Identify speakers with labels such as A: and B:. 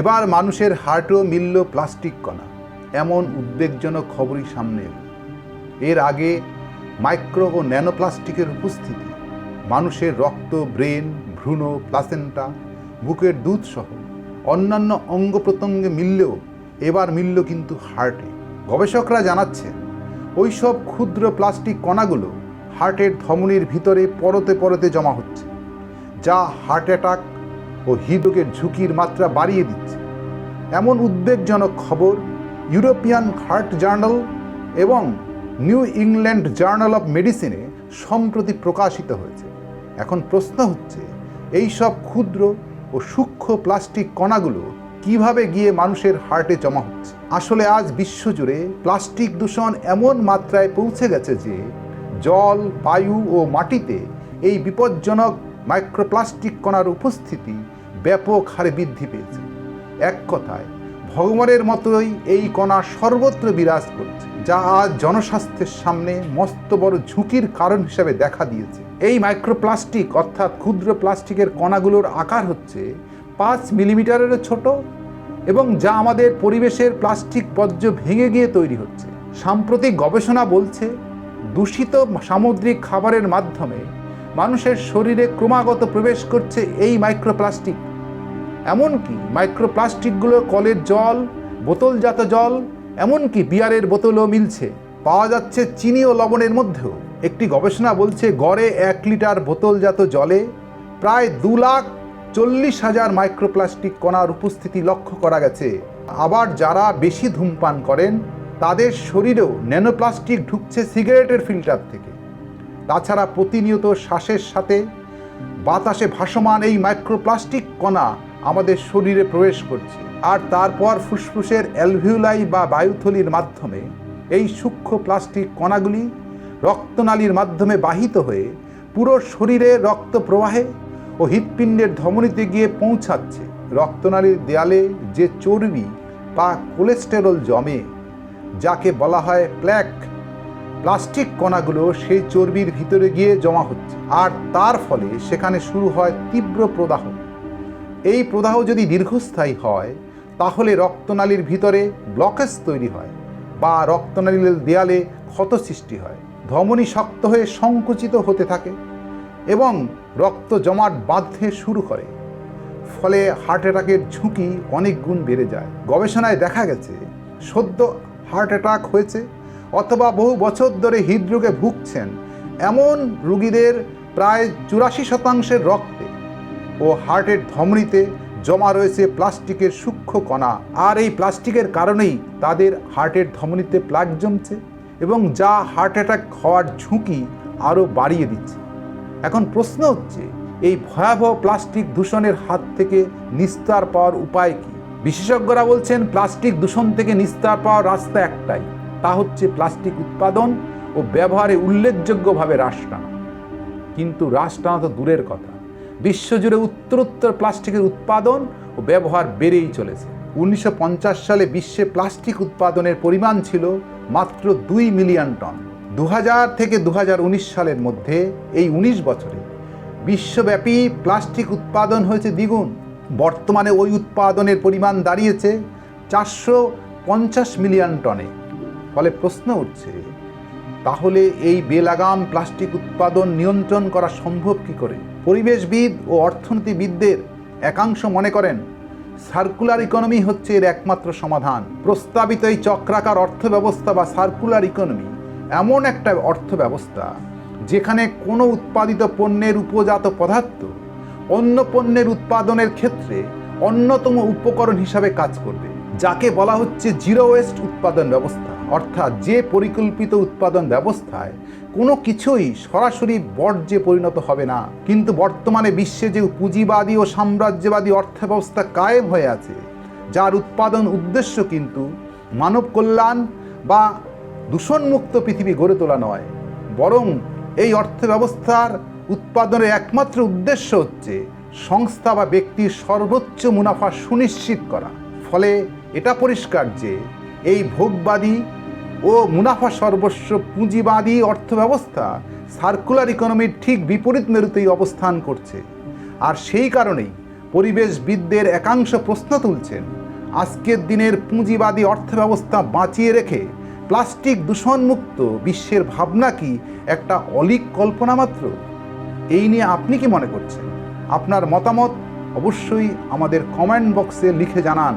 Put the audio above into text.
A: এবার মানুষের হার্টেও মিলল প্লাস্টিক কণা, এমন উদ্বেগজনক খবরই সামনে এলো। এর আগে মাইক্রো ও ন্যানো প্লাস্টিকের উপস্থিতি মানুষের রক্ত, ব্রেন, ভ্রূণ, প্লাসেন্টা, বুকের দুধ সহ অন্যান্য অঙ্গ প্রত্যঙ্গে মিললেও এবার মিলল কিন্তু হার্টে। গবেষকরা জানাচ্ছেন ওইসব ক্ষুদ্র প্লাস্টিক কণাগুলো হার্টের ধমনির ভিতরে পরতে পরতে জমা হচ্ছে, যা হার্ট অ্যাটাক ও হৃদরোগের ঝুঁকির মাত্রা বাড়িয়ে দিচ্ছে। এমন উদ্বেগজনক খবর ইউরোপিয়ান হার্ট জার্নাল এবং নিউ ইংল্যান্ড জার্নাল অফ মেডিসিনে সম্প্রতি প্রকাশিত হয়েছে। এখন প্রশ্ন হচ্ছে, এই সব ক্ষুদ্র ও সূক্ষ্ম প্লাস্টিক কণাগুলো কিভাবে গিয়ে মানুষের হার্টে জমা হচ্ছে? আসলে আজ বিশ্বজুড়ে প্লাস্টিক দূষণ এমন মাত্রায় পৌঁছে গেছে যে জল, বায়ু ও মাটিতে এই বিপজ্জনক মাইক্রোপ্লাস্টিক কণার উপস্থিতি ব্যাপক হারে বৃদ্ধি পেয়েছে। এক কথায় ভগবানের মতোই এই কণা সর্বত্র বিরাজ করছে, যা আজ জনস্বাস্থ্যের সামনে মস্ত বড় ঝুঁকির কারণ হিসেবে দেখা দিয়েছে। এই মাইক্রোপ্লাস্টিক অর্থাৎ ক্ষুদ্র প্লাস্টিকের কণাগুলোর আকার হচ্ছে 5 মিলিমিটারেরও ছোট এবং যা আমাদের পরিবেশের প্লাস্টিক বর্জ্য ভেঙে গিয়ে তৈরি হচ্ছে। সাম্প্রতিক গবেষণা বলছে দূষিত সামুদ্রিক খাবারের মাধ্যমে মানুষের শরীরে ক্রমাগত প্রবেশ করছে এই মাইক্রোপ্লাস্টিক। এমনকি মাইক্রোপ্লাস্টিকগুলো কলের জল, বোতলজাত জল, এমনকি বিয়ারের বোতলও মিলছে, পাওয়া যাচ্ছে চিনি ও লবণের মধ্যেও। একটি গবেষণা বলছে গড়ে 1 লিটার বোতলজাত জলে প্রায় 2,40,000 মাইক্রোপ্লাস্টিক কণার উপস্থিতি লক্ষ্য করা গেছে। আবার যারা বেশি ধূমপান করেন তাদের শরীরেও ন্যানোপ্লাস্টিক ঢুকছে সিগারেটের ফিল্টার থেকে। তাছাড়া প্রতিনিয়ত শ্বাসের সাথে বাতাসে ভাসমান এই মাইক্রোপ্লাস্টিক কণা আমাদের শরীরে প্রবেশ করছে, আর তারপর ফুসফুসের অ্যালভিউলাই বা বায়ুথলির মাধ্যমে এই সূক্ষ্ম প্লাস্টিক কণাগুলি রক্তনালীর মাধ্যমে বাহিত হয়ে পুরো শরীরে রক্ত প্রবাহে ও হৃৎপিণ্ডের ধমনীতে গিয়ে পৌঁছাচ্ছে। রক্তনালীর দেয়ালে যে চর্বি বা কোলেস্টেরল জমে, যাকে বলা হয় প্ল্যাক, প্লাস্টিক কণাগুলো সেই চর্বির ভিতরে গিয়ে জমা হচ্ছে, আর তার ফলে সেখানে শুরু হয় তীব্র প্রদাহ। এই প্রদাহ যদি দীর্ঘস্থায়ী হয় তাহলে রক্তনালীর ভিতরে ব্লকেজ তৈরি হয় বা রক্তনালীর দেয়ালে ক্ষত সৃষ্টি হয়, ধমনী শক্ত হয়ে সংকুচিত হতে থাকে এবং রক্ত জমাট বাঁধতে শুরু করে। ফলে হার্ট অ্যাটাকের ঝুঁকি অনেক গুণ বেড়ে যায়। গবেষণায় দেখা গেছে সদ্য হার্ট অ্যাটাক হয়েছে অথবা বহু বছর ধরে হৃদরোগে ভুগছেন এমন রোগীদের প্রায় 84% রক্তে ও হার্টের ধমনীতে জমা রয়েছে প্লাস্টিকের সূক্ষ্ম কণা, আর এই প্লাস্টিকের কারণেই তাদের হার্টের ধমনীতে প্লাক জমছে এবং যা হার্ট অ্যাটাক হওয়ার ঝুঁকি আরও বাড়িয়ে দিচ্ছে। এখন প্রশ্ন হচ্ছে, এই ভয়াবহ প্লাস্টিক দূষণের হাত থেকে নিস্তার পাওয়ার উপায় কী? বিশেষজ্ঞরা বলছেন প্লাস্টিক দূষণ থেকে নিস্তার পাওয়ার রাস্তা একটাই, তা হচ্ছে প্লাস্টিক উৎপাদন ও ব্যবহারে উল্লেখযোগ্যভাবে হ্রাস টানা। কিন্তু হ্রাস টানা তো দূরের কথা, বিশ্বজুড়ে উত্তরোত্তর প্লাস্টিকের উৎপাদন ও ব্যবহার বেড়েই চলেছে। 1950 সালে বিশ্বে প্লাস্টিক উৎপাদনের পরিমাণ ছিল মাত্র 2 মিলিয়ন টন। 2000 থেকে 2019 সালের মধ্যে এই 19 বছরে বিশ্বব্যাপী প্লাস্টিক উৎপাদন হয়েছে দ্বিগুণ। বর্তমানে ওই উৎপাদনের পরিমাণ দাঁড়িয়েছে 450 মিলিয়ন টনে। ফলে প্রশ্ন উঠছে, তাহলে এই বেলাগাম প্লাস্টিক উৎপাদন নিয়ন্ত্রণ করা সম্ভব কী করে? পরিবেশবিদ ও অর্থনীতিবিদদের একাংশ মনে করেন সার্কুলার ইকোনমি হচ্ছে এর একমাত্র সমাধান। প্রস্তাবিত এই চক্রাকার অর্থব্যবস্থা বা সার্কুলার ইকোনমি এমন একটা অর্থব্যবস্থা যেখানে কোনো উৎপাদিত পণ্যের উপজাত পদার্থ অন্য পণ্যের উৎপাদনের ক্ষেত্রে অন্যতম উপকরণ হিসাবে কাজ করবে, যাকে বলা হচ্ছে জিরো ওয়েস্ট উৎপাদন ব্যবস্থা। অর্থাৎ যে পরিকল্পিত উৎপাদন ব্যবস্থায় কোনো কিছুই সরাসরি বর্জ্যে পরিণত হবে না। কিন্তু বর্তমানে বিশ্বে যে পুঁজিবাদী ও সাম্রাজ্যবাদী অর্থব্যবস্থা কায়েম হয়ে আছে, যার উৎপাদন উদ্দেশ্য কিন্তু মানব কল্যাণ বা দূষণমুক্ত পৃথিবী গড়ে তোলা নয়, বরং এই অর্থব্যবস্থার উৎপাদনের একমাত্র উদ্দেশ্য হচ্ছে সংস্থা বা ব্যক্তির সর্বোচ্চ মুনাফা সুনিশ্চিত করা। ফলে এটা পরিষ্কার যে এই ভোগবাদী ও মুনাফা সর্বস্ব পুঁজিবাদী অর্থব্যবস্থা সার্কুলার ইকোনমির ঠিক বিপরীত মেরুতেই অবস্থান করছে। আর সেই কারণেই পরিবেশবিদদের একাংশ প্রশ্ন তুলছেন, আজকের দিনের পুঁজিবাদী অর্থব্যবস্থা বাঁচিয়ে রেখে প্লাস্টিক দূষণমুক্ত বিশ্বের ভাবনা কি একটা অলীক কল্পনা মাত্র? এই নিয়ে আপনি কি মনে করছেন? আপনার মতামত অবশ্যই আমাদের কমেন্ট বক্সে লিখে জানান।